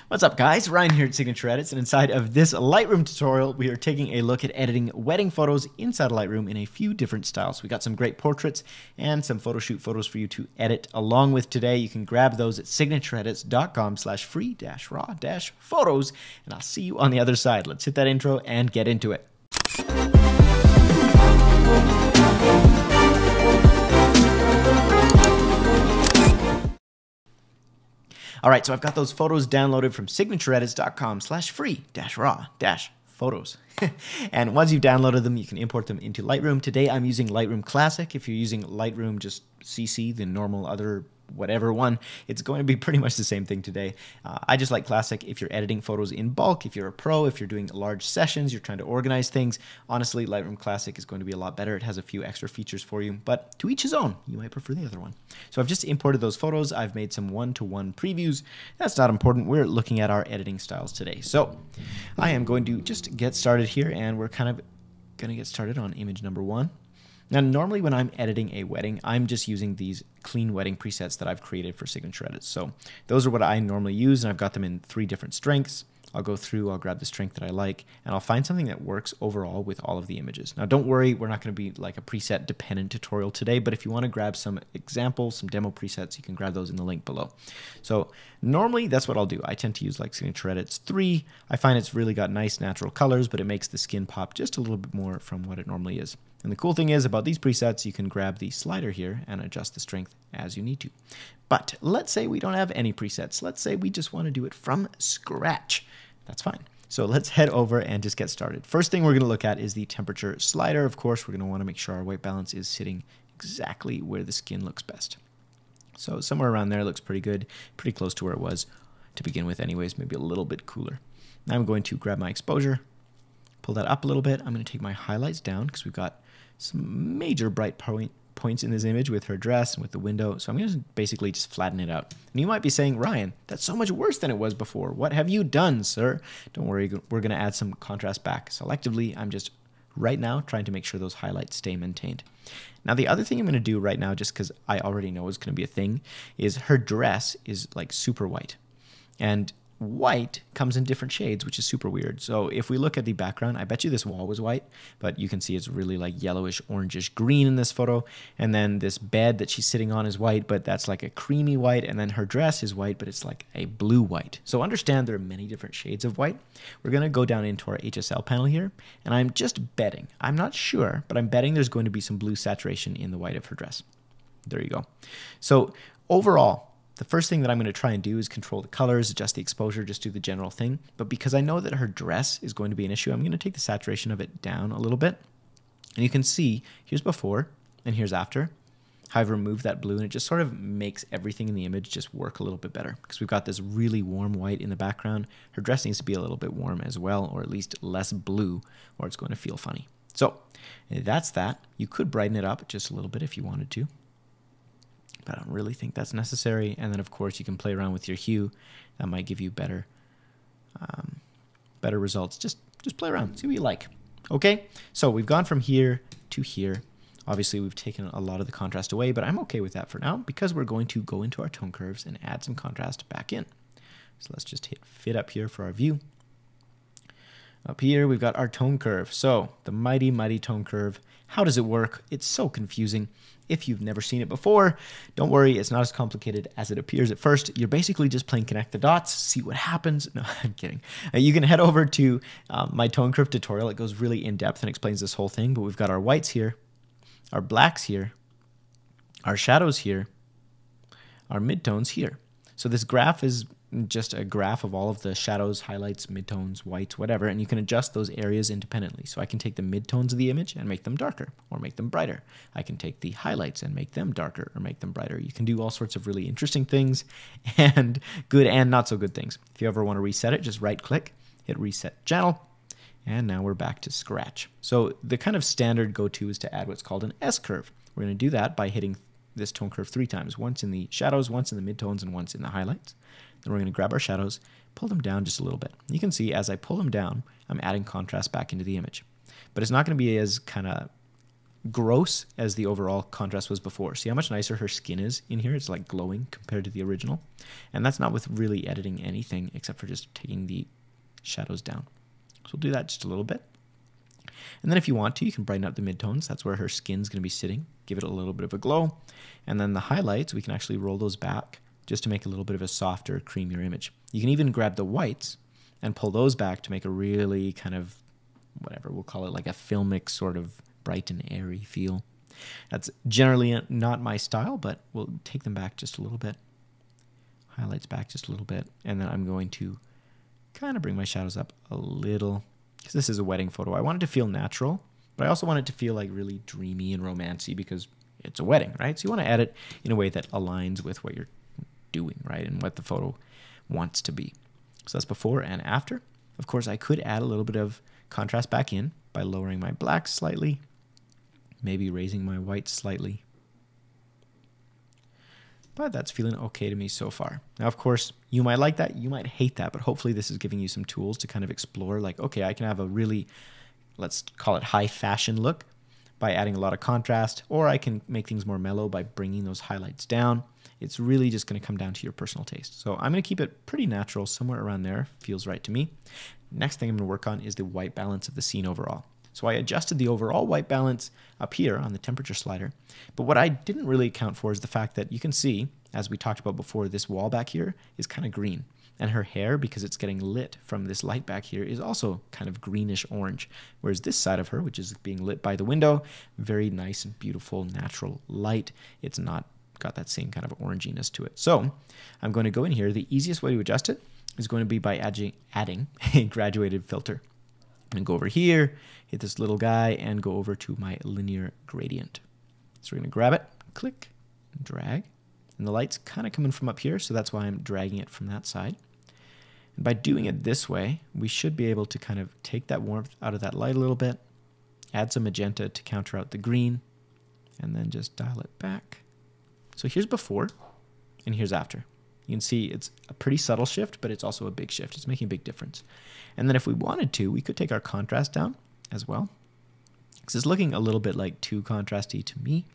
What's up guys, Ryan here at Signature Edits, and inside of this Lightroom tutorial we are taking a look at editing wedding photos inside of Lightroom in a few different styles. We got some great portraits and some photo shoot photos for you to edit along with today. You can grab those at signatureedits.com/free-raw-photos, and I'll see you on the other side. Let's hit that intro and get into it. All right, so I've got those photos downloaded from signatureedits.com/free-raw-photos. And once you've downloaded them, you can import them into Lightroom. Today, I'm using Lightroom Classic. If you're using Lightroom just CC, the normal other whatever one, it's going to be pretty much the same thing today. I just like Classic if you're editing photos in bulk, if you're a pro, if you're doing large sessions, you're trying to organize things. Honestly, Lightroom Classic is going to be a lot better. It has a few extra features for you, but to each his own. You might prefer the other one. So I've just imported those photos. I've made some one-to-one previews. That's not important. We're looking at our editing styles today. So I am going to just get started here, and we're kind of going to get started on image number 1. Now, normally when I'm editing a wedding, I'm just using these clean wedding presets that I've created for Signature Edits. So those are what I normally use, and I've got them in 3 different strengths. I'll go through, I'll grab the strength that I like, and I'll find something that works overall with all of the images. Now, don't worry, we're not going to be like a preset dependent tutorial today, but if you want to grab some examples, some demo presets, you can grab those in the link below. So normally that's what I'll do. I tend to use like Signature Edits 3. I find it's really got nice natural colors, but it makes the skin pop just a little bit more from what it normally is. And the cool thing is about these presets, you can grab the slider here and adjust the strength as you need to. But let's say we don't have any presets. Let's say we just want to do it from scratch. That's fine. So let's head over and just get started. First thing we're going to look at is the temperature slider. Of course, we're going to want to make sure our white balance is sitting exactly where the skin looks best. So somewhere around there looks pretty good, pretty close to where it was to begin with anyways, maybe a little bit cooler. Now I'm going to grab my exposure, pull that up a little bit. I'm going to take my highlights down because we've got some major bright points in this image with her dress and with the window. So I'm going to basically just flatten it out. And you might be saying, Ryan, that's so much worse than it was before. What have you done, sir? Don't worry, we're going to add some contrast back selectively. I'm just right now trying to make sure those highlights stay maintained. Now, the other thing I'm going to do right now, just because I already know it's going to be a thing, is her dress is like super white. And white comes in different shades, which is super weird. So if we look at the background, I bet you this wall was white, but you can see it's really like yellowish, orangish green in this photo. And then this bed that she's sitting on is white, but that's like a creamy white. And then her dress is white, but it's like a blue white. So understand there are many different shades of white. We're going to go down into our HSL panel here, and I'm just betting. I'm not sure, but I'm betting there's going to be some blue saturation in the white of her dress. There you go. So overall, the first thing that I'm going to try and do is control the colors, adjust the exposure, just do the general thing. But because I know that her dress is going to be an issue, I'm going to take the saturation of it down a little bit. And you can see, here's before and here's after. How I've removed that blue, and it just sort of makes everything in the image just work a little bit better. Because we've got this really warm white in the background. Her dress needs to be a little bit warm as well, or at least less blue, or it's going to feel funny. So that's that. You could brighten it up just a little bit if you wanted to, but I don't really think that's necessary. And then of course you can play around with your hue. That might give you better results. Just play around, see what you like. Okay, so we've gone from here to here. Obviously we've taken a lot of the contrast away, but I'm okay with that for now because we're going to go into our tone curves and add some contrast back in. So let's just hit fit up here for our view. Up here we've got our tone curve. So the mighty tone curve. How does it work? It's so confusing. If you've never seen it before, don't worry, it's not as complicated as it appears at first. You're basically just playing connect the dots, see what happens. No, I'm kidding. You can head over to my tone curve tutorial. It goes really in depth and explains this whole thing, but we've got our whites here, our blacks here, our shadows here, our midtones here. So this graph is just a graph of all of the shadows, highlights, midtones, whites, whatever, and you can adjust those areas independently. So I can take the midtones of the image and make them darker or make them brighter. I can take the highlights and make them darker or make them brighter. You can do all sorts of really interesting things and good and not so good things. If you ever want to reset it, just right click, hit reset channel, and now we're back to scratch. So the kind of standard go-to is to add what's called an S-curve. We're going to do that by hitting this tone curve 3 times, once in the shadows, once in the midtones, and once in the highlights. Then we're going to grab our shadows, pull them down just a little bit. You can see as I pull them down, I'm adding contrast back into the image. But it's not going to be as kind of gross as the overall contrast was before. See how much nicer her skin is in here? It's like glowing compared to the original. And that's not with really editing anything except for just taking the shadows down. So we'll do that just a little bit. And then if you want to, you can brighten up the midtones. That's where her skin's going to be sitting. Give it a little bit of a glow. And then the highlights, we can actually roll those back just to make a little bit of a softer, creamier image. You can even grab the whites and pull those back to make a really kind of, whatever, we'll call it like a filmic sort of bright and airy feel. That's generally not my style, but we'll take them back just a little bit. Highlights back just a little bit. And then I'm going to kind of bring my shadows up a little, because this is a wedding photo. I want it to feel natural, but I also want it to feel like really dreamy and romancy because it's a wedding, right? So you want to add it in a way that aligns with what you're doing, right? And what the photo wants to be. So that's before and after. Of course, I could add a little bit of contrast back in by lowering my blacks slightly, maybe raising my whites slightly. But that's feeling okay to me so far. Now, of course, you might like that, you might hate that, but hopefully this is giving you some tools to kind of explore, like, okay, I can have a really, let's call it high fashion look by adding a lot of contrast, or I can make things more mellow by bringing those highlights down. It's really just going to come down to your personal taste. So I'm going to keep it pretty natural, somewhere around there, feels right to me. Next thing I'm going to work on is the white balance of the scene overall. So I adjusted the overall white balance up here on the temperature slider. But what I didn't really account for is the fact that you can see, as we talked about before, this wall back here is kind of green. And her hair, because it's getting lit from this light back here, is also kind of greenish orange. Whereas this side of her, which is being lit by the window, very nice and beautiful natural light. It's not got that same kind of oranginess to it. So I'm going to go in here. The easiest way to adjust it is going to be by adding a graduated filter. And go over here, hit this little guy, and go over to my linear gradient. So we're going to grab it, click, and drag. And the light's kind of coming from up here, so that's why I'm dragging it from that side. And by doing it this way, we should be able to kind of take that warmth out of that light a little bit, add some magenta to counter out the green, and then just dial it back. So here's before, and here's after. You can see it's a pretty subtle shift, but it's also a big shift. It's making a big difference. And then if we wanted to, we could take our contrast down as well, because it's looking a little bit like too contrasty to me.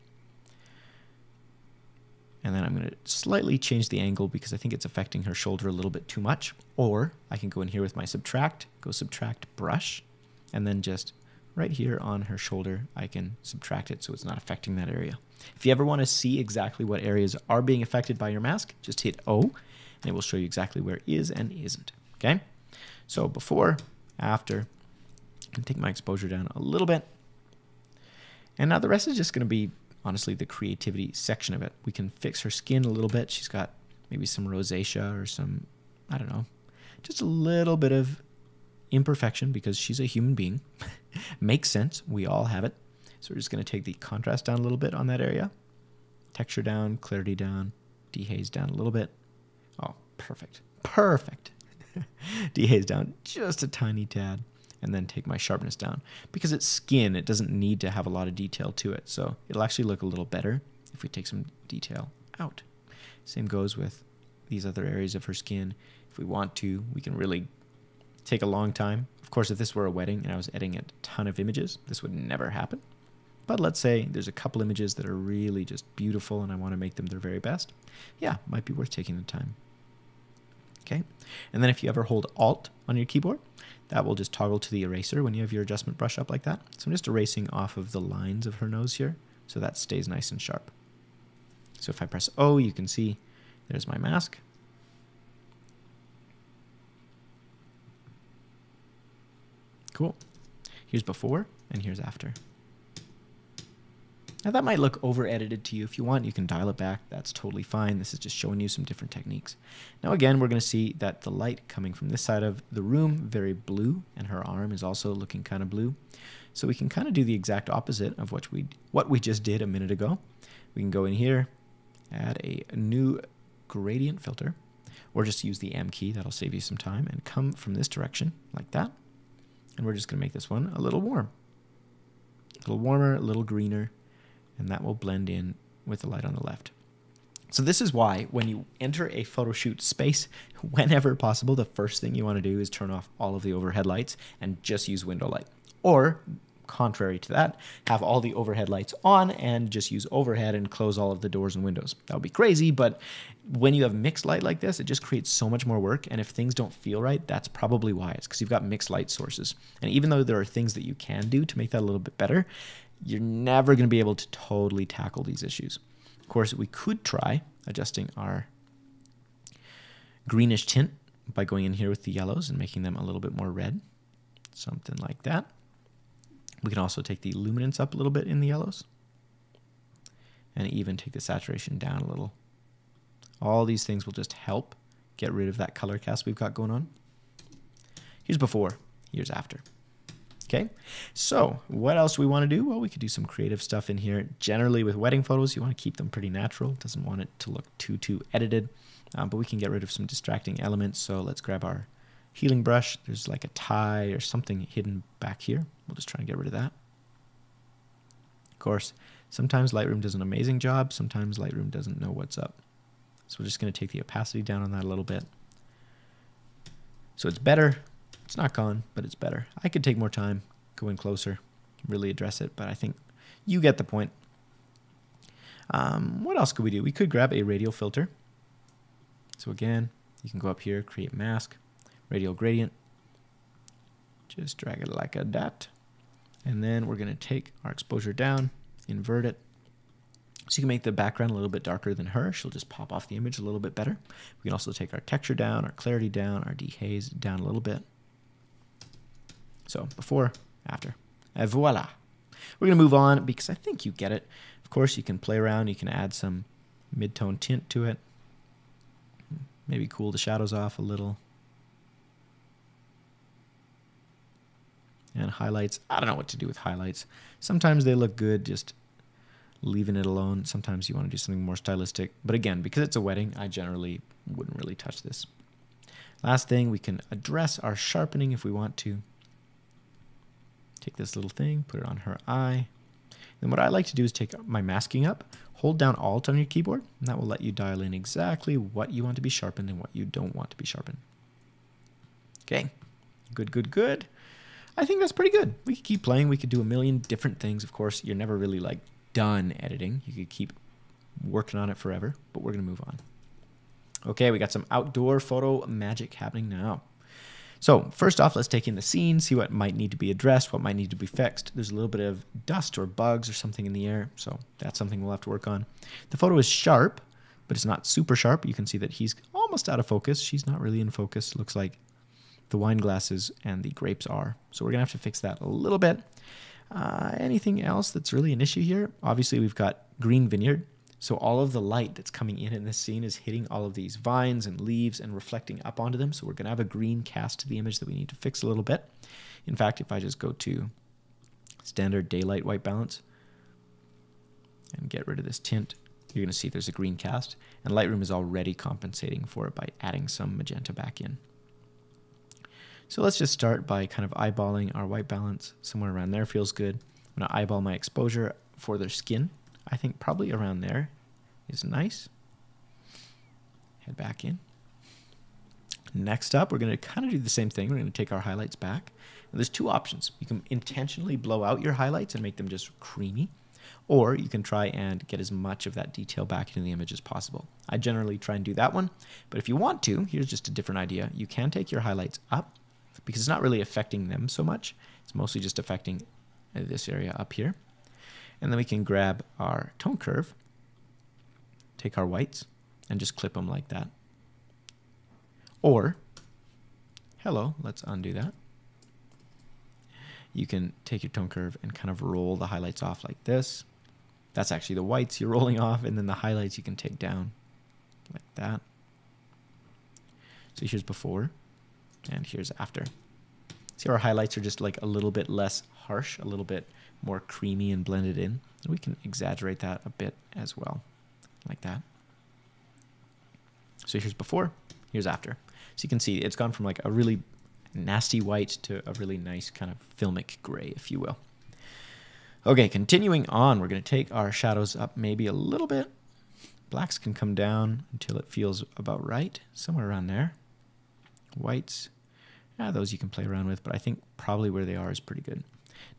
And then I'm going to slightly change the angle because I think it's affecting her shoulder a little bit too much. Or I can go in here with my subtract, go subtract brush, and then just right here on her shoulder, I can subtract it so it's not affecting that area. If you ever want to see exactly what areas are being affected by your mask, just hit O, and it will show you exactly where it is and isn't. Okay? So before, after, and take my exposure down a little bit. And now the rest is just going to be, honestly, the creativity section of it. We can fix her skin a little bit. She's got maybe some rosacea or some, I don't know, just a little bit of imperfection because she's a human being. Makes sense. We all have it. So we're just going to take the contrast down a little bit on that area. Texture down, clarity down, dehaze down a little bit. Oh, perfect. Perfect. Dehaze down just a tiny tad. And then take my sharpness down. Because it's skin, it doesn't need to have a lot of detail to it. So it'll actually look a little better if we take some detail out. Same goes with these other areas of her skin. If we want to, we can really take a long time. Of course, if this were a wedding and I was editing a ton of images, this would never happen. But let's say there's a couple images that are really just beautiful and I want to make them their very best. Yeah, might be worth taking the time. Okay, and then if you ever hold Alt on your keyboard, that will just toggle to the eraser when you have your adjustment brush up like that. So I'm just erasing off of the lines of her nose here so that stays nice and sharp. So if I press O, you can see there's my mask. Cool. Here's before and here's after. Now that might look over edited to you. If you want, you can dial it back. That's totally fine. This is just showing you some different techniques. Now again, we're going to see that the light coming from this side of the room, very blue, and her arm is also looking kind of blue. So we can kind of do the exact opposite of what we just did a minute ago. We can go in here, add a new gradient filter, or just use the M key. That'll save you some time, and come from this direction like that. And we're just going to make this one a little warm. A little warmer, a little greener. And that will blend in with the light on the left. So this is why when you enter a photo shoot space, whenever possible, the first thing you want to do is turn off all of the overhead lights and just use window light. Or contrary to that, have all the overhead lights on and just use overhead and close all of the doors and windows. That would be crazy, but when you have mixed light like this, it just creates so much more work. And if things don't feel right, that's probably why. It's because you've got mixed light sources. And even though there are things that you can do to make that a little bit better, you're never going to be able to totally tackle these issues. Of course, we could try adjusting our greenish tint by going in here with the yellows and making them a little bit more red. Something like that. We can also take the luminance up a little bit in the yellows and even take the saturation down a little. All these things will just help get rid of that color cast we've got going on. Here's before, here's after. Okay, so what else do we want to do? Well, we could do some creative stuff in here. Generally with wedding photos, you want to keep them pretty natural. Doesn't want it to look too edited, but we can get rid of some distracting elements. So let's grab our healing brush. There's like a tie or something hidden back here. We'll just try and get rid of that. Of course, sometimes Lightroom does an amazing job. Sometimes Lightroom doesn't know what's up. So we're just going to take the opacity down on that a little bit. So it's better. It's not gone, but it's better. I could take more time, go in closer, really address it, but I think you get the point. What else could we do? We could grab a radial filter. So again, you can go up here, create mask, radial gradient. Just drag it like that. And then we're going to take our exposure down, invert it. So you can make the background a little bit darker than her. She'll just pop off the image a little bit better. We can also take our texture down, our clarity down, our dehaze down a little bit. So before, after, and voila. We're going to move on because I think you get it. Of course, you can play around. You can add some mid-tone tint to it. Maybe cool the shadows off a little. And highlights. I don't know what to do with highlights. Sometimes they look good just leaving it alone. Sometimes you want to do something more stylistic. But again, because it's a wedding, I generally wouldn't really touch this. Last thing, we can address our sharpening if we want to. Take this little thing, put it on her eye. Then what I like to do is take my masking up, hold down Alt on your keyboard, and that will let you dial in exactly what you want to be sharpened and what you don't want to be sharpened. Okay, good. I think that's pretty good. We could keep playing. We could do a million different things. Of course, you're never really like done editing. You could keep working on it forever, but we're going to move on. Okay, we got some outdoor photo magic happening now. So first off, let's take in the scene, see what might need to be addressed, what might need to be fixed. There's a little bit of dust or bugs or something in the air, so that's something we'll have to work on. The photo is sharp, but it's not super sharp. You can see that he's almost out of focus. She's not really in focus. Looks like the wine glasses and the grapes are. So we're going to have to fix that a little bit. Anything else that's really an issue here? Obviously, we've got green vineyard. So all of the light that's coming in this scene is hitting all of these vines and leaves and reflecting up onto them. So we're going to have a green cast to the image that we need to fix a little bit. In fact, if I just go to standard daylight white balance and get rid of this tint, you're going to see there's a green cast. And Lightroom is already compensating for it by adding some magenta back in. So let's just start by kind of eyeballing our white balance. Somewhere around there feels good. I'm going to eyeball my exposure for their skin. I think probably around there is nice. Head back in. Next up, we're going to kind of do the same thing. We're going to take our highlights back. And there's two options. You can intentionally blow out your highlights and make them just creamy, or you can try and get as much of that detail back into the image as possible. I generally try and do that one, but if you want to, here's just a different idea. You can take your highlights up because it's not really affecting them so much. It's mostly just affecting this area up here. And then we can grab our tone curve, take our whites, and just clip them like that. Or, let's undo that. You can take your tone curve and kind of roll the highlights off like this. That's actually the whites you're rolling off, and then the highlights you can take down like that. So here's before, and here's after. See, our highlights are just like a little bit less harsh, a little bit more creamy and blended in. And we can exaggerate that a bit as well, like that. So here's before, here's after. So you can see it's gone from like a really nasty white to a really nice kind of filmic gray, if you will. Okay, continuing on, we're going to take our shadows up maybe a little bit. Blacks can come down until it feels about right, somewhere around there. Whites, those you can play around with, but I think probably where they are is pretty good.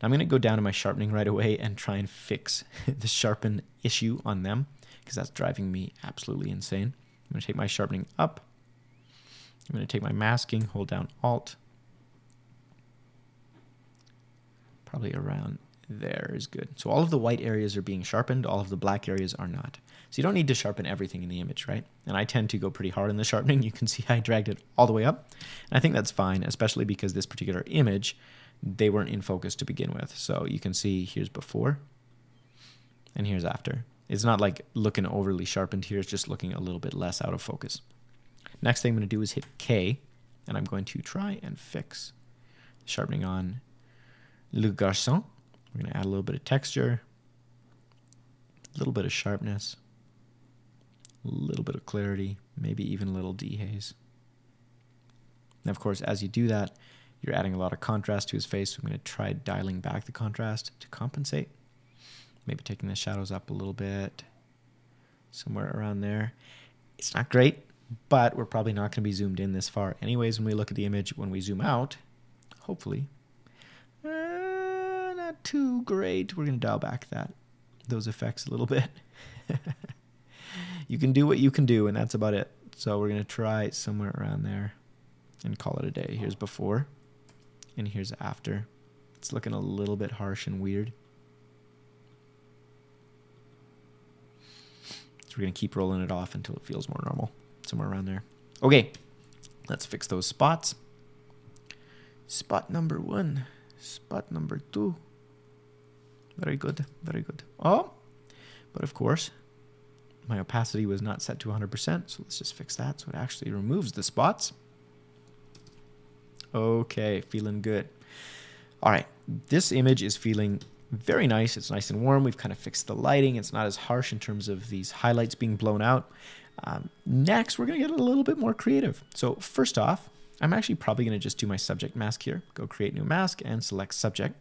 Now I'm going to go down to my sharpening right away and try and fix the sharpen issue on them, because that's driving me absolutely insane. I'm going to take my sharpening up. I'm going to take my masking, hold down Alt. Probably around there is good. So all of the white areas are being sharpened, all of the black areas are not. So you don't need to sharpen everything in the image, right? And I tend to go pretty hard in the sharpening. You can see I dragged it all the way up. And I think that's fine, especially because this particular image, they weren't in focus to begin with. So you can see here's before and here's after. It's not like looking overly sharpened here. It's just looking a little bit less out of focus. Next thing I'm going to do is hit K, and I'm going to try and fix sharpening on Le Garçon. We're going to add a little bit of texture, a little bit of sharpness, a little bit of clarity, maybe even a little dehaze. And of course, as you do that, you're adding a lot of contrast to his face. So I'm going to try dialing back the contrast to compensate. Maybe taking the shadows up a little bit, somewhere around there. It's not great, but we're probably not going to be zoomed in this far anyways when we look at the image. When we zoom out, hopefully, not too great. We're going to dial back those effects a little bit. You can do what you can do, and that's about it. So we're going to try somewhere around there and call it a day. Here's before, and here's after. It's looking a little bit harsh and weird. So we're going to keep rolling it off until it feels more normal, somewhere around there. Okay, let's fix those spots. Spot number 1, spot number 2. Very good, very good. Oh, but of course, my opacity was not set to 100%, so let's just fix that so it actually removes the spots. Okay, feeling good. All right, this image is feeling very nice. It's nice and warm. We've kind of fixed the lighting. It's not as harsh in terms of these highlights being blown out. Next, we're going to get a little bit more creative. So first off, I'm actually probably going to just do my subject mask here. Go create new mask and select subject.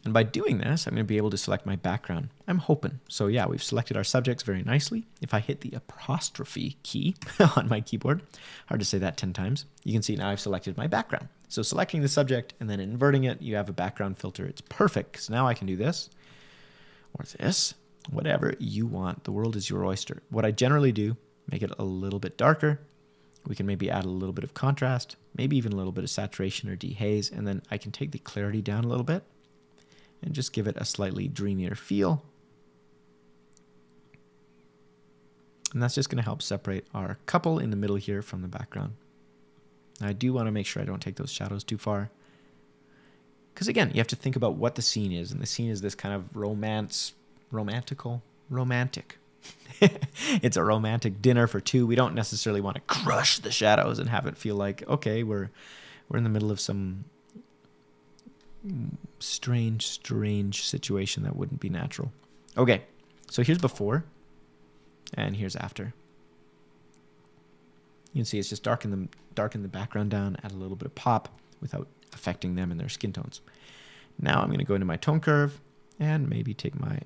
And by doing this, I'm going to be able to select my background. I'm hoping. So yeah, we've selected our subjects very nicely. If I hit the apostrophe key on my keyboard, hard to say that 10 times, you can see now I've selected my background. So selecting the subject and then inverting it, you have a background filter. It's perfect, because now I can do this or this, whatever you want. The world is your oyster. What I generally do, make it a little bit darker. We can maybe add a little bit of contrast, maybe even a little bit of saturation or dehaze, and then I can take the clarity down a little bit and just give it a slightly dreamier feel. And that's just going to help separate our couple in the middle here from the background. Now, I do want to make sure I don't take those shadows too far, because again, you have to think about what the scene is, and the scene is this kind of romantic. It's a romantic dinner for two. We don't necessarily want to crush the shadows and have it feel like, okay, we're in the middle of some strange situation that wouldn't be natural. Okay, so here's before and here's after. You can see it's just darken the background down, add a little bit of pop without affecting them and their skin tones. Now I'm going to go into my tone curve and maybe take my,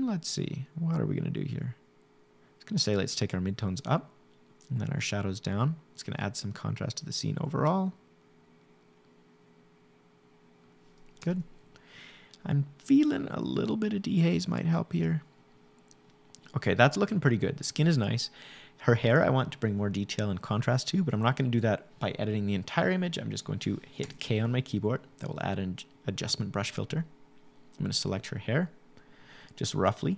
let's see, what are we going to do here? It's going to say let's take our midtones up and then our shadows down. It's going to add some contrast to the scene overall. Good. I'm feeling a little bit of dehaze might help here. Okay, that's looking pretty good. The skin is nice. Her hair I want to bring more detail and contrast to, but I'm not going to do that by editing the entire image. I'm just going to hit K on my keyboard. That will add an adjustment brush filter. I'm going to select her hair, just roughly.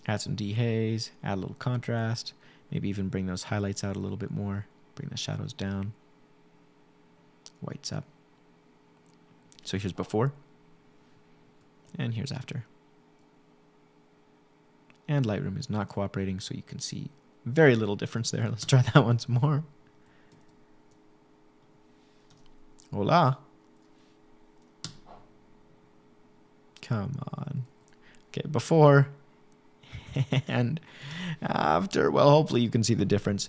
Add some dehaze, add a little contrast, maybe even bring those highlights out a little bit more, bring the shadows down, whites up. So here's before, and here's after. And Lightroom is not cooperating, so you can see very little difference there. Let's try that once more. Hola. Come on. Okay, before and after. Well, hopefully you can see the difference.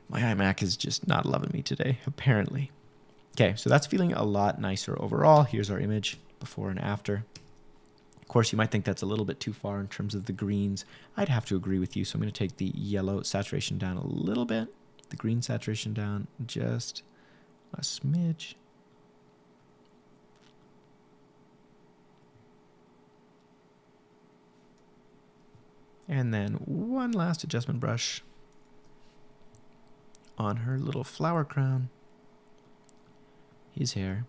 My iMac is just not loving me today, apparently. Okay, so that's feeling a lot nicer overall. Here's our image before and after. Of course, you might think that's a little bit too far in terms of the greens. I'd have to agree with you, so I'm going to take the yellow saturation down a little bit, the green saturation down just a smidge. And then one last adjustment brush on her little flower crown, his hair,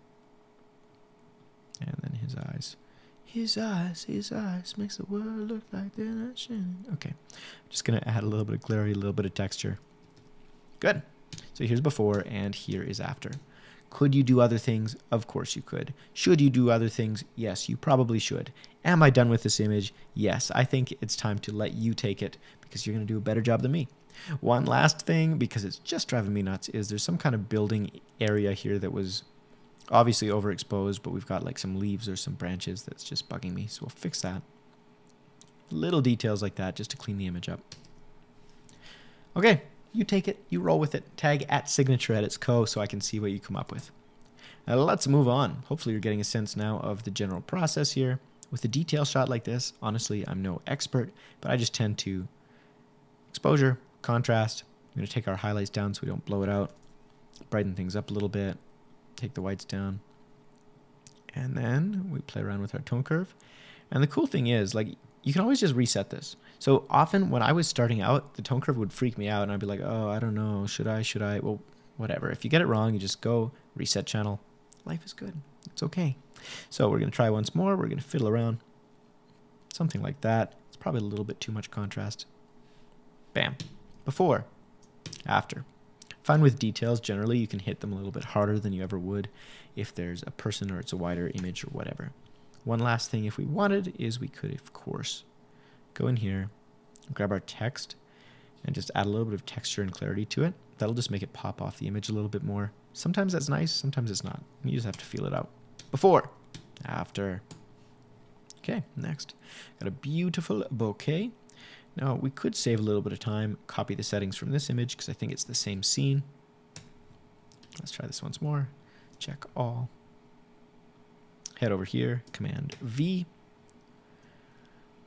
and then his eyes. His eyes makes the world look like they're not shining. Okay, I'm just gonna add a little bit of clarity, a little bit of texture. Good. So here's before and here is after. Could you do other things? Of course you could. Should you do other things? Yes, you probably should. Am I done with this image? Yes, I think it's time to let you take it because you're gonna do a better job than me. One last thing, because it's just driving me nuts, is there's some kind of building area here that was obviously overexposed, but we've got like some leaves or some branches that's just bugging me, so we'll fix that. Little details like that just to clean the image up. Okay, you take it, you roll with it. Tag @SignatureEditsCo so I can see what you come up with. Now let's move on. Hopefully you're getting a sense now of the general process here. With a detail shot like this, honestly, I'm no expert, but I just tend to exposure, contrast. I'm going to take our highlights down so we don't blow it out. Brighten things up a little bit. Take the whites down. And then we play around with our tone curve. And the cool thing is, like, you can always just reset this. So often when I was starting out, the tone curve would freak me out and I'd be like, oh, I don't know. Should I? Well, whatever. If you get it wrong, you just go reset channel. Life is good. It's okay. So we're going to try once more. We're going to fiddle around. Something like that. It's probably a little bit too much contrast. Bam. Before. After. Fine with details, generally you can hit them a little bit harder than you ever would if there's a person or it's a wider image or whatever. One last thing if we wanted is we could, of course, go in here, grab our text, and just add a little bit of texture and clarity to it. That'll just make it pop off the image a little bit more. Sometimes that's nice, sometimes it's not. You just have to feel it out. Before, after. Okay, next. Got a beautiful bouquet. Now, we could save a little bit of time, copy the settings from this image because I think it's the same scene. Let's try this once more. Check all. Head over here, Command V.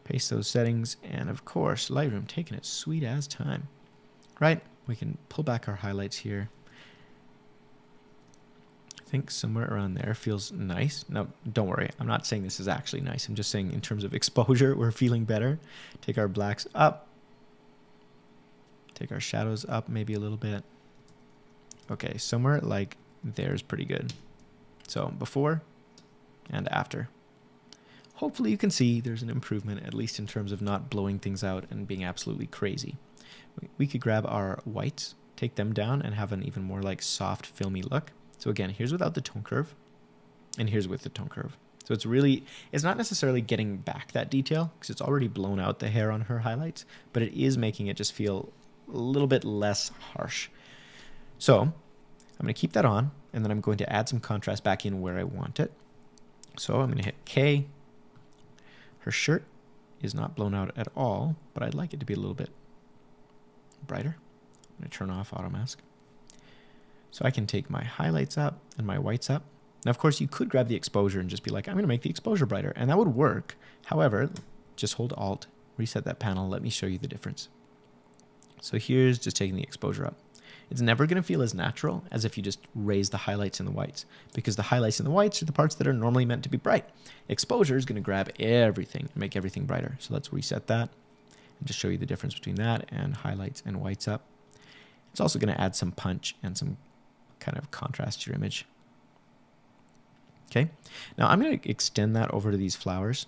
Paste those settings, and of course, Lightroom taking its sweet ass time. Right? We can pull back our highlights here. I think somewhere around there feels nice. No, don't worry. I'm not saying this is actually nice. I'm just saying in terms of exposure, we're feeling better. Take our blacks up. Take our shadows up maybe a little bit. Okay, somewhere like there's pretty good. So before and after. Hopefully you can see there's an improvement, at least in terms of not blowing things out and being absolutely crazy. We could grab our whites, take them down, and have an even more like soft, filmy look. So again, here's without the tone curve, and here's with the tone curve. So it's not necessarily getting back that detail, because it's already blown out the hair on her highlights, but it is making it just feel a little bit less harsh. So I'm going to keep that on, and then I'm going to add some contrast back in where I want it. So I'm going to hit K. Her shirt is not blown out at all, but I'd like it to be a little bit brighter. I'm going to turn off auto mask. So I can take my highlights up and my whites up. Now, of course, you could grab the exposure and just be like, I'm going to make the exposure brighter, and that would work. However, just hold Alt, reset that panel, let me show you the difference. So here's just taking the exposure up. It's never going to feel as natural as if you just raise the highlights and the whites, because the highlights and the whites are the parts that are normally meant to be bright. Exposure is going to grab everything and make everything brighter. So let's reset that and just show you the difference between that and highlights and whites up. It's also going to add some punch and some kind of contrast to your image. Okay, now I'm going to extend that over to these flowers.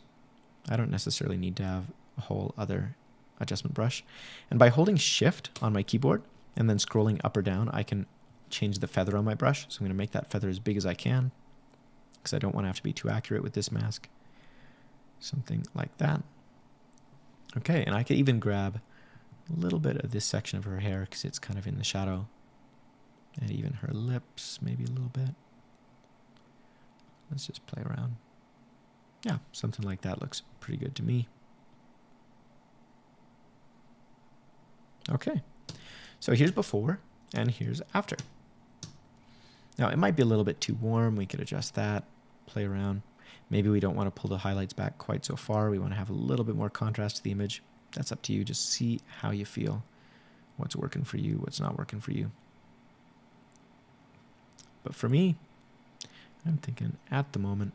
I don't necessarily need to have a whole other adjustment brush. And by holding Shift on my keyboard and then scrolling up or down, I can change the feather on my brush. So I'm going to make that feather as big as I can because I don't want to have to be too accurate with this mask. Something like that. Okay, and I could even grab a little bit of this section of her hair because it's kind of in the shadow. And even her lips, maybe a little bit. Let's just play around. Yeah, something like that looks pretty good to me. Okay, so here's before and here's after. Now it might be a little bit too warm. We could adjust that, play around. Maybe we don't want to pull the highlights back quite so far. We want to have a little bit more contrast to the image. That's up to you. Just see how you feel. What's working for you, what's not working for you. But for me, I'm thinking at the moment,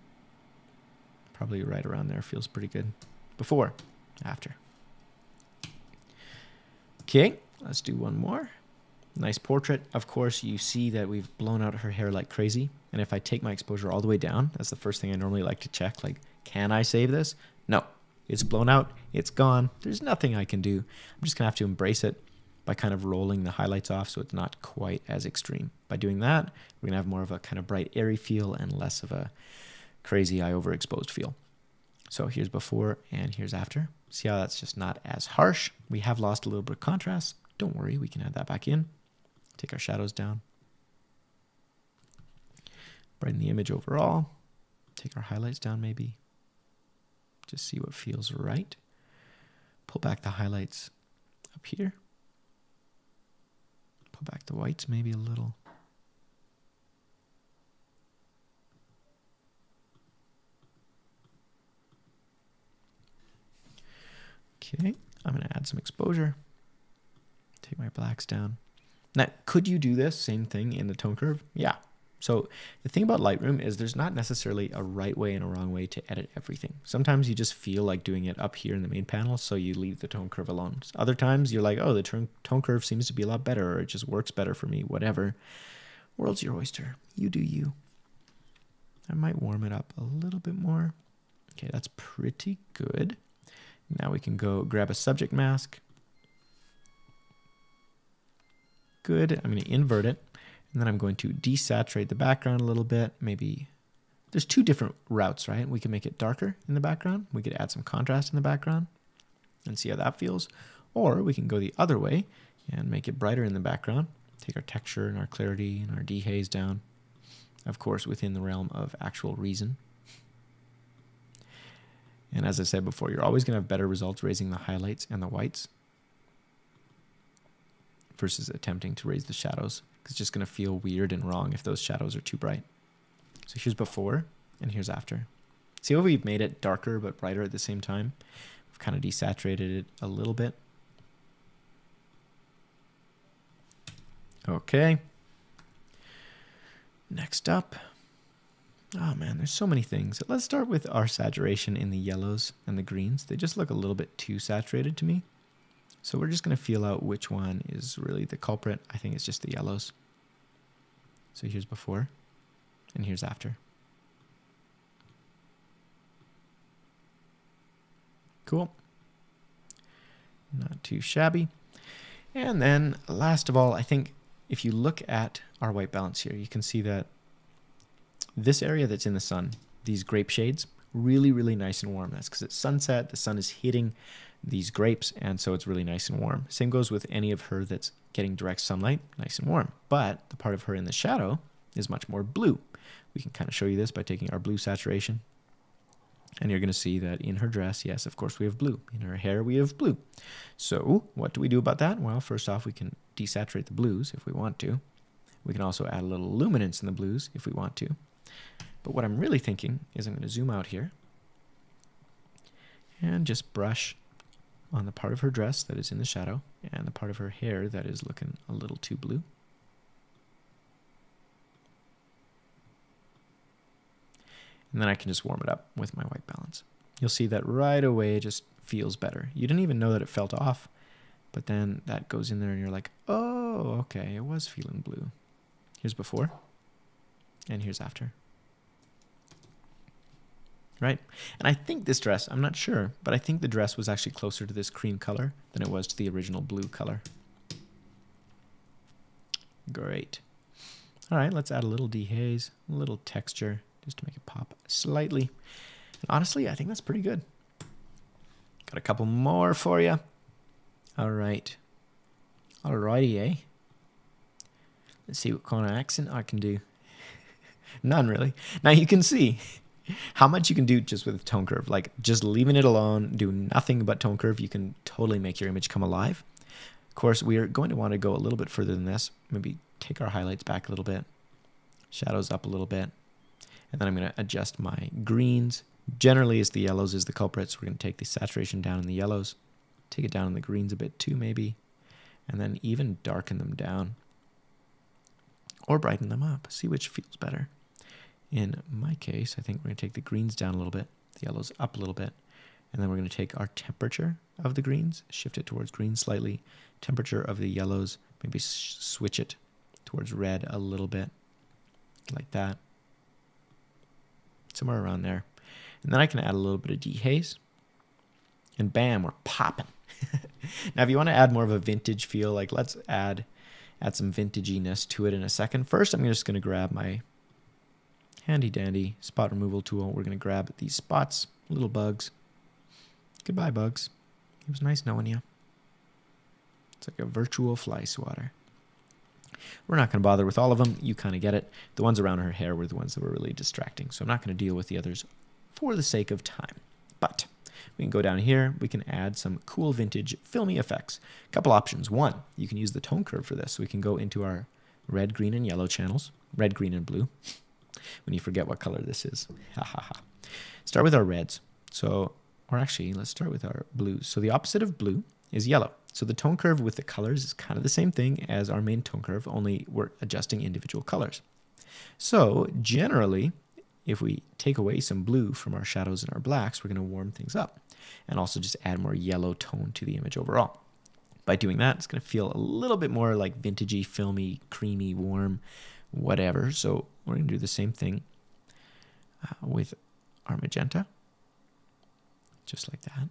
probably right around there feels pretty good. Before, after. Okay, let's do one more. Nice portrait. Of course, you see that we've blown out her hair like crazy. And if I take my exposure all the way down, that's the first thing I normally like to check. Like, can I save this? No, it's blown out. It's gone. There's nothing I can do. I'm just going to have to embrace it by kind of rolling the highlights off so it's not quite as extreme. By doing that, we're going to have more of a kind of bright, airy feel and less of a crazy eye overexposed feel. So here's before and here's after. See how that's just not as harsh? We have lost a little bit of contrast. Don't worry, we can add that back in. Take our shadows down. Brighten the image overall. Take our highlights down maybe. Just see what feels right. Pull back the highlights up here. Pull back the whites maybe a little. Okay, I'm going to add some exposure. Take my blacks down. Now, could you do this same thing in the tone curve? Yeah. So the thing about Lightroom is there's not necessarily a right way and a wrong way to edit everything. Sometimes you just feel like doing it up here in the main panel, so you leave the tone curve alone. Other times you're like, oh, the tone curve seems to be a lot better, or it just works better for me, whatever. World's your oyster. You do you. I might warm it up a little bit more. Okay, that's pretty good. Now we can go grab a subject mask. Good. I'm going to invert it. And then I'm going to desaturate the background a little bit. Maybe there's two different routes, right? We can make it darker in the background. We could add some contrast in the background and see how that feels. Or we can go the other way and make it brighter in the background. Take our texture and our clarity and our dehaze down. Of course, within the realm of actual reason. And as I said before, you're always going to have better results raising the highlights and the whites versus attempting to raise the shadows. It's just going to feel weird and wrong if those shadows are too bright. So here's before and here's after. See how we've made it darker but brighter at the same time? We've kind of desaturated it a little bit. Okay. Next up. Oh man, there's so many things. Let's start with our saturation in the yellows and the greens. They just look a little bit too saturated to me. So we're just going to feel out which one is really the culprit. I think it's just the yellows. So here's before and here's after. Cool. Not too shabby. And then last of all, I think if you look at our white balance here, you can see that this area that's in the sun, these grape shades, really, really nice and warm. That's because it's sunset, the sun is hitting these grapes, and so it's really nice and warm. Same goes with any of her that's getting direct sunlight, nice and warm. But the part of her in the shadow is much more blue. We can kind of show you this by taking our blue saturation. And you're going to see that in her dress, yes, of course we have blue. In her hair, we have blue. So what do we do about that? Well, first off, we can desaturate the blues if we want to. We can also add a little luminance in the blues if we want to. But what I'm really thinking is I'm going to zoom out here and just brush on the part of her dress that is in the shadow and the part of her hair that is looking a little too blue. And then I can just warm it up with my white balance. You'll see that right away it just feels better. You didn't even know that it felt off, but then that goes in there and you're like, oh, okay, it was feeling blue. Here's before and here's after. Right? And I think this dress, I'm not sure, but I think the dress was actually closer to this cream color than it was to the original blue color. Great. All right, let's add a little dehaze, a little texture, just to make it pop slightly. And honestly, I think that's pretty good. Got a couple more for you. All right. Alrighty, eh? Let's see what kind of accent I can do. None, really. Now you can see how much you can do just with tone curve. Like just leaving it alone, do nothing but tone curve, you can totally make your image come alive. Of course, we are going to want to go a little bit further than this. Maybe take our highlights back a little bit, shadows up a little bit, and then I'm going to adjust my greens. Generally, it's the yellows is the culprit, so we're going to take the saturation down in the yellows, take it down in the greens a bit too maybe, and then even darken them down. or brighten them up. See which feels better. In my case, I think we're going to take the greens down a little bit, the yellows up a little bit, and then we're going to take our temperature of the greens, shift it towards green slightly, temperature of the yellows, maybe switch it towards red a little bit, like that, somewhere around there. And then I can add a little bit of dehaze, and bam, we're popping. Now, if you want to add more of a vintage feel, like let's add some vintaginess to it in a second. First, I'm just going to grab my handy dandy spot removal tool. We're going to grab these spots, little bugs. Goodbye, bugs. It was nice knowing you. It's like a virtual fly swatter. We're not going to bother with all of them. You kind of get it. The ones around her hair were the ones that were really distracting, so I'm not going to deal with the others for the sake of time. But we can go down here. We can add some cool vintage filmy effects. A couple options. One, you can use the tone curve for this. So we can go into our red, green, and yellow channels. Red, green, and blue. When you forget what color this is. Ha ha ha. Start with our reds. So, or actually, let's start with our blues. So the opposite of blue is yellow. So the tone curve with the colors is kind of the same thing as our main tone curve, only we're adjusting individual colors. So generally, if we take away some blue from our shadows and our blacks, we're going to warm things up and also just add more yellow tone to the image overall. By doing that, it's going to feel a little bit more like vintagey, filmy, creamy, warm, whatever. So we're going to do the same thing with our magenta, just like that.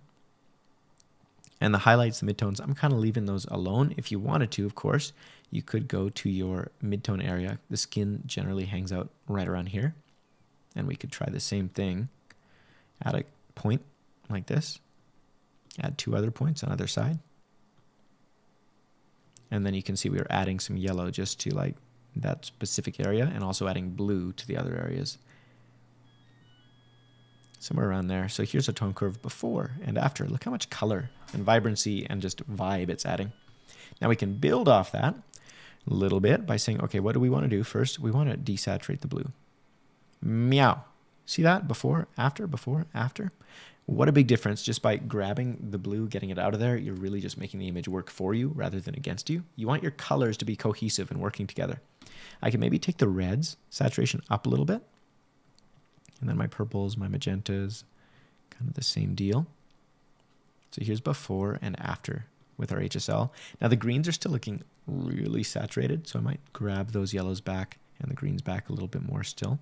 And the highlights, the midtones, I'm kind of leaving those alone. If you wanted to, of course, you could go to your midtone area. The skin generally hangs out right around here. And we could try the same thing at a point like this. Add two other points on either side. And then you can see we are adding some yellow just to like that specific area and also adding blue to the other areas. Somewhere around there. So here's a tone curve before and after. Look how much color and vibrancy and just vibe it's adding. Now we can build off that a little bit by saying, okay, what do we want to do? First, we want to desaturate the blue. Meow. See that? Before, after, before, after. What a big difference. Just by grabbing the blue, getting it out of there, you're really just making the image work for you rather than against you. You want your colors to be cohesive and working together. I can maybe take the reds, saturation up a little bit. And then my purples, my magentas, kind of the same deal. So here's before and after with our HSL. Now the greens are still looking really saturated, so I might grab those yellows back and the greens back a little bit more still.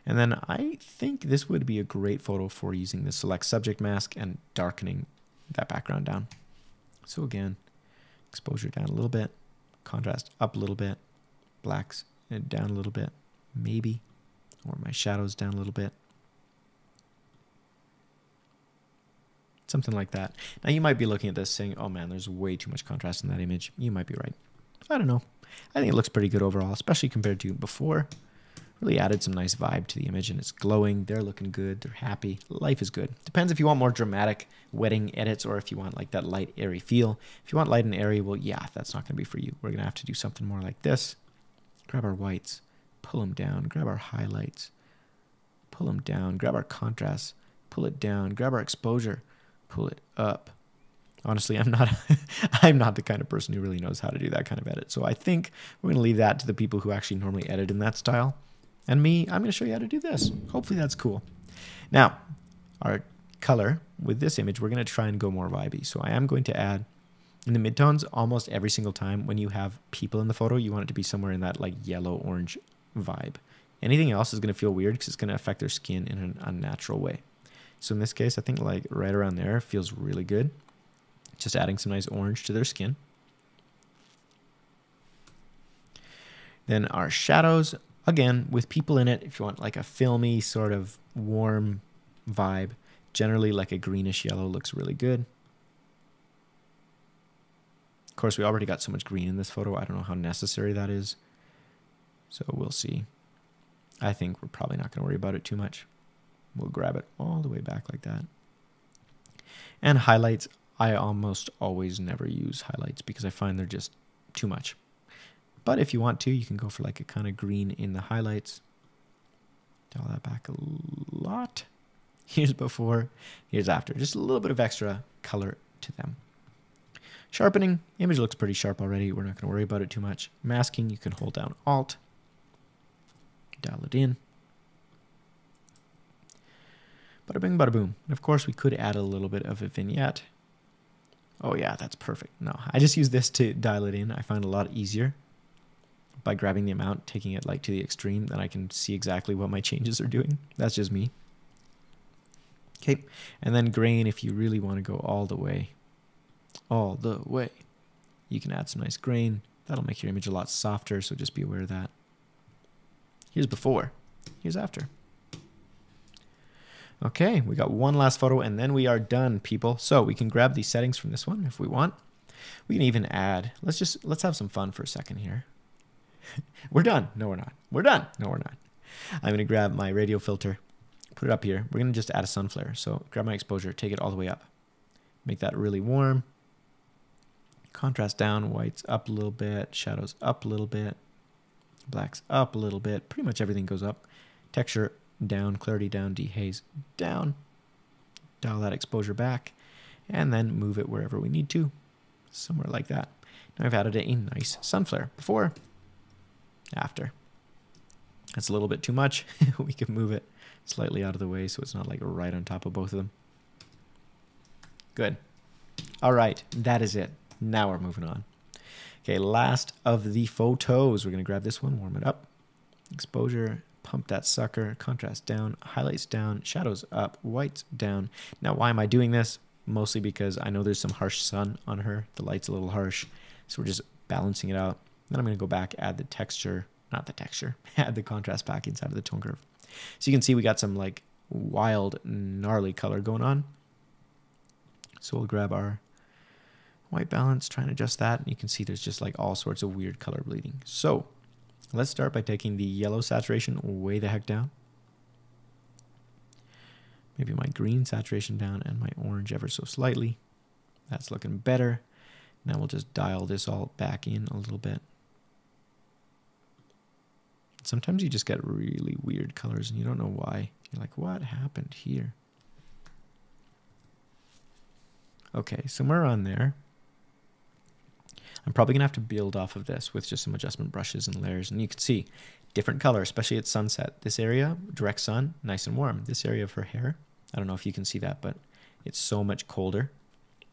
And then I think this would be a great photo for using the select subject mask and darkening that background down. So again, exposure down a little bit, contrast up a little bit, blacks down a little bit, maybe. Or my shadows down a little bit. Something like that. Now you might be looking at this saying, oh man, there's way too much contrast in that image. You might be right. I don't know. I think it looks pretty good overall, especially compared to before. Really added some nice vibe to the image and it's glowing. They're looking good. They're happy. Life is good. Depends if you want more dramatic wedding edits or if you want like that light, airy feel. If you want light and airy, well, yeah, that's not going to be for you. We're going to have to do something more like this. Grab our whites. Pull them down, grab our highlights, pull them down, grab our contrast, pull it down, grab our exposure, pull it up. Honestly, I'm not the kind of person who really knows how to do that kind of edit. So I think we're going to leave that to the people who actually normally edit in that style. And me, I'm going to show you how to do this. Hopefully that's cool. Now, our color with this image, we're going to try and go more vibey. So I am going to add in the midtones almost every single time when you have people in the photo, you want it to be somewhere in that like yellow, orange vibe. Anything else is going to feel weird because it's going to affect their skin in an unnatural way. So in this case, I think like right around there feels really good. Just adding some nice orange to their skin. Then our shadows, again, with people in it, if you want like a filmy sort of warm vibe, generally like a greenish yellow looks really good. Of course, we already got so much green in this photo. I don't know how necessary that is. So we'll see. I think we're probably not going to worry about it too much. We'll grab it all the way back like that. And highlights, I almost always never use highlights because I find they're just too much. But if you want to, you can go for like a kind of green in the highlights. Dial that back a lot. Here's before, here's after. Just a little bit of extra color to them. Sharpening, image looks pretty sharp already. We're not going to worry about it too much. Masking, you can hold down Alt, dial it in. Bada bing, bada boom. And of course, we could add a little bit of a vignette. Oh yeah, that's perfect. No, I just use this to dial it in. I find it a lot easier by grabbing the amount, taking it like to the extreme, then I can see exactly what my changes are doing. That's just me. Okay, and then grain, if you really want to go all the way, you can add some nice grain. That'll make your image a lot softer, so just be aware of that. Here's before, here's after. Okay, we got one last photo and then we are done, people. So we can grab the settings from this one if we want. We can even add, let's have some fun for a second here. We're done. No, we're not. We're done. No, we're not. I'm going to grab my radial filter, put it up here. We're going to just add a sun flare. So grab my exposure, take it all the way up. Make that really warm. Contrast down, whites up a little bit, shadows up a little bit, blacks up a little bit. Pretty much everything goes up. Texture down, clarity down, dehaze down. Dial that exposure back, and then move it wherever we need to, somewhere like that. Now I've added a nice sun flare. Before, after. That's a little bit too much. We can move it slightly out of the way so it's not like right on top of both of them. Good. All right, that is it. Now we're moving on. Okay, last of the photos. We're going to grab this one, warm it up. Exposure, pump that sucker, contrast down, highlights down, shadows up, whites down. Now, why am I doing this? Mostly because I know there's some harsh sun on her. The light's a little harsh, so we're just balancing it out. Then I'm going to go back, add the texture, not the texture, add the contrast back inside of the tone curve. So you can see we got some like wild, gnarly color going on. So we'll grab our white balance, try and adjust that. And you can see there's just like all sorts of weird color bleeding. So let's start by taking the yellow saturation way the heck down. Maybe my green saturation down and my orange ever so slightly. That's looking better. Now we'll just dial this all back in a little bit. Sometimes you just get really weird colors and you don't know why. You're like, what happened here? Okay, somewhere around there. I'm probably gonna have to build off of this with just some adjustment brushes and layers. And you can see different color, especially at sunset. This area, direct sun, nice and warm. This area of her hair, I don't know if you can see that, but it's so much colder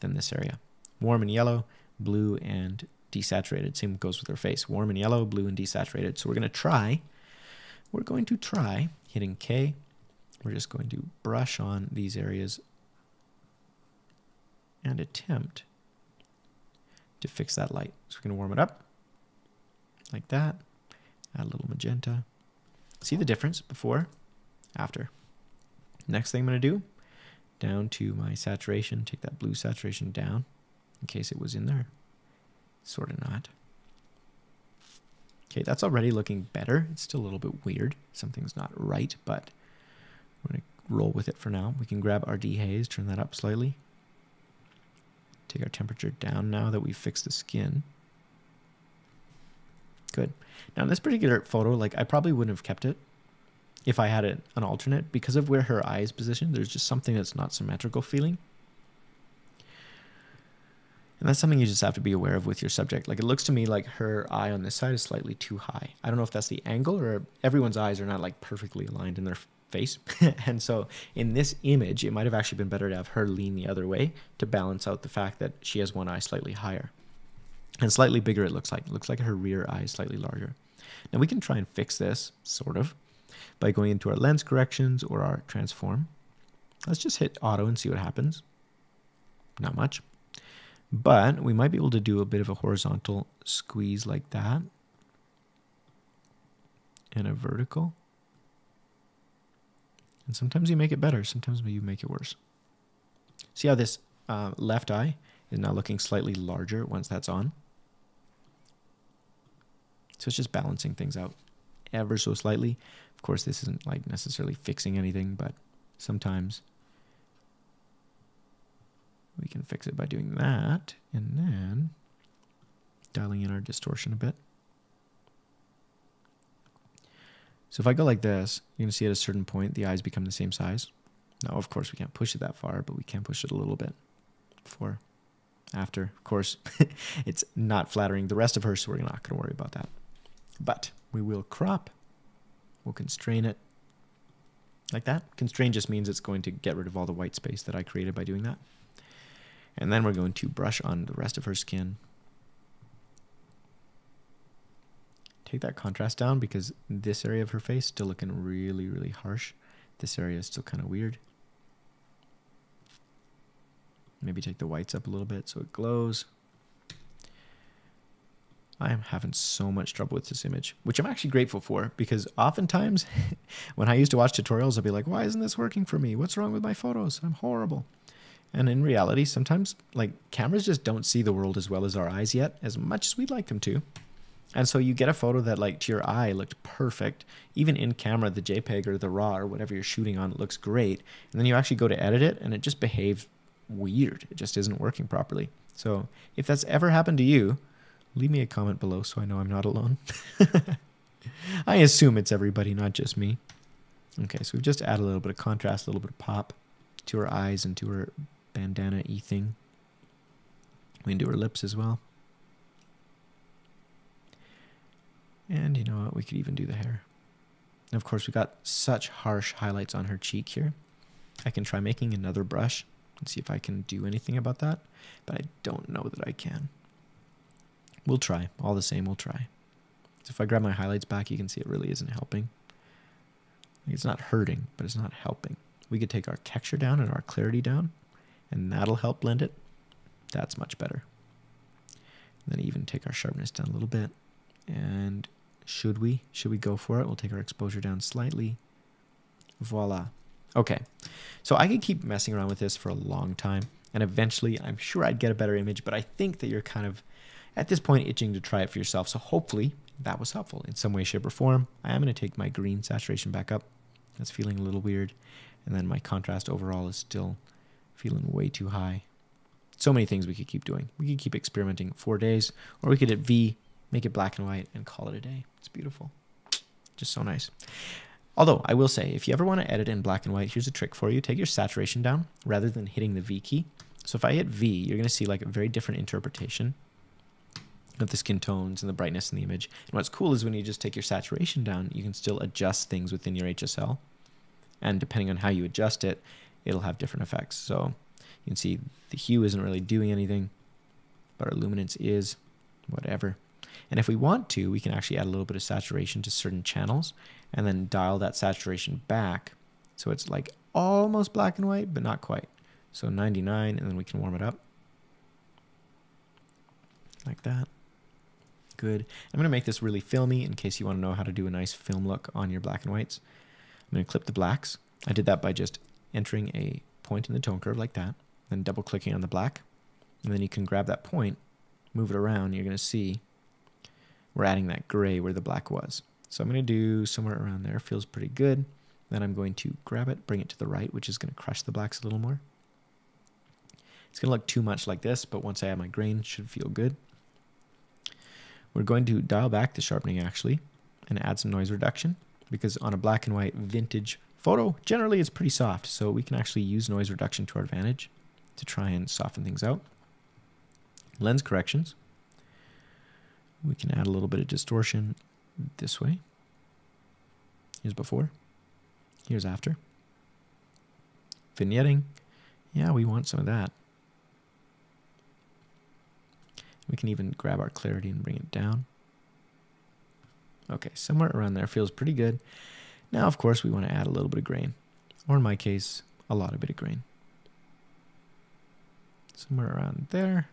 than this area. Warm and yellow, blue and desaturated. Same goes with her face. Warm and yellow, blue and desaturated. So we're going to try hitting K. We're just going to brush on these areas and attempt to fix that light. So we're going to warm it up like that. Add a little magenta. See the difference before, after. Next thing I'm going to do, down to my saturation, take that blue saturation down in case it was in there. Sort of not. Okay, that's already looking better. It's still a little bit weird. Something's not right, but we're going to roll with it for now. We can grab our dehaze, turn that up slightly. Take our temperature down now that we've fixed the skin. Good. Now in this particular photo, like I probably wouldn't have kept it if I had an alternate because of where her eye is positioned. There's just something that's not symmetrical feeling. And that's something you just have to be aware of with your subject. Like it looks to me like her eye on this side is slightly too high. I don't know if that's the angle or everyone's eyes are not like perfectly aligned in their face. And so in this image, it might have actually been better to have her lean the other way to balance out the fact that she has one eye slightly higher. And slightly bigger it looks like. It looks like her rear eye is slightly larger. Now we can try and fix this, sort of, by going into our lens corrections or our transform. Let's just hit auto and see what happens. Not much. But we might be able to do a bit of a horizontal squeeze like that. And a vertical. And sometimes you make it better. Sometimes you make it worse. See how this left eye is now looking slightly larger once that's on. So it's just balancing things out ever so slightly. Of course, this isn't like necessarily fixing anything, but sometimes we can fix it by doing that and then dialing in our distortion a bit. So if I go like this, you're going to see at a certain point the eyes become the same size. Now, of course, we can't push it that far, but we can push it a little bit. Before, after. Of course, it's not flattering the rest of her, so we're not going to worry about that. But we will crop. We'll constrain it like that. Constrain just means it's going to get rid of all the white space that I created by doing that. And then we're going to brush on the rest of her skin. Take that contrast down because this area of her face is still looking really, really harsh. This area is still kind of weird. Maybe take the whites up a little bit so it glows. I am having so much trouble with this image, which I'm actually grateful for, because oftentimes when I used to watch tutorials, I'll be like, why isn't this working for me? What's wrong with my photos? I'm horrible. And in reality, sometimes like cameras just don't see the world as well as our eyes yet, as much as we'd like them to. And so you get a photo that like to your eye looked perfect. Even in camera, the JPEG or the RAW or whatever you're shooting on, it looks great. And then you actually go to edit it and it just behaves weird. It just isn't working properly. So if that's ever happened to you, leave me a comment below so I know I'm not alone. I assume it's everybody, not just me. Okay, so we've just added a little bit of contrast, a little bit of pop to her eyes and to her bandana-y thing. We can do her lips as well. And you know what, we could even do the hair. And of course, we got such harsh highlights on her cheek here. I can try making another brush and see if I can do anything about that, but I don't know that I can. We'll try. All the same, we'll try. So if I grab my highlights back, you can see it really isn't helping. It's not hurting, but it's not helping. We could take our texture down and our clarity down, and that'll help blend it. That's much better. And then even take our sharpness down a little bit. And should we go for it? We'll take our exposure down slightly. Voila. Okay, so I could keep messing around with this for a long time, and eventually I'm sure I'd get a better image, but I think that you're kind of, at this point, itching to try it for yourself, so hopefully that was helpful in some way, shape, or form. I am going to take my green saturation back up. That's feeling a little weird, and then my contrast overall is still feeling way too high. So many things we could keep doing. We could keep experimenting 4 days, or we could hit V, make it black and white, and call it a day. It's beautiful. Just so nice. Although, I will say, if you ever want to edit in black and white, here's a trick for you. Take your saturation down rather than hitting the V key. So if I hit V, you're going to see like a very different interpretation of the skin tones and the brightness in the image. And what's cool is when you just take your saturation down, you can still adjust things within your HSL. And depending on how you adjust it, it'll have different effects. So you can see the hue isn't really doing anything, but our luminance is, whatever. And if we want to, we can actually add a little bit of saturation to certain channels and then dial that saturation back. So it's like almost black and white, but not quite. So 99, and then we can warm it up. Like that. Good. I'm going to make this really filmy in case you want to know how to do a nice film look on your black and whites. I'm going to clip the blacks. I did that by just entering a point in the tone curve like that, then double clicking on the black. And then you can grab that point, move it around, you're going to see we're adding that gray where the black was. So I'm going to do somewhere around there. Feels pretty good. Then I'm going to grab it, bring it to the right, which is going to crush the blacks a little more. It's going to look too much like this, but once I add my grain, it should feel good. We're going to dial back the sharpening actually and add some noise reduction, because on a black and white vintage photo, generally it's pretty soft. So we can actually use noise reduction to our advantage to try and soften things out. Lens corrections. We can add a little bit of distortion this way. Here's before. Here's after. Vignetting. Yeah, we want some of that. We can even grab our clarity and bring it down. Okay, somewhere around there feels pretty good. Now, of course, we want to add a little bit of grain. Or in my case, a lot of bit of grain. Somewhere around there.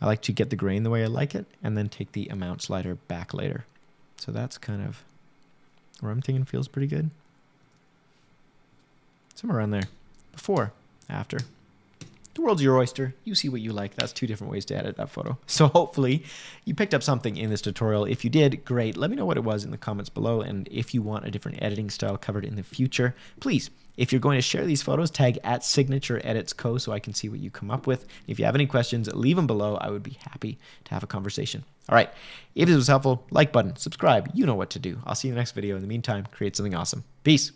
I like to get the grain the way I like it, and then take the amount slider back later. So that's kind of where I'm thinking feels pretty good. Somewhere around there. Before, after. The world's your oyster. You see what you like. That's 2 different ways to edit that photo. So hopefully you picked up something in this tutorial. If you did, great. Let me know what it was in the comments below. And if you want a different editing style covered in the future, please, if you're going to share these photos, tag @SignatureEditsCo so I can see what you come up with. If you have any questions, leave them below. I would be happy to have a conversation. All right. If this was helpful, like button, subscribe. You know what to do. I'll see you in the next video. In the meantime, create something awesome. Peace.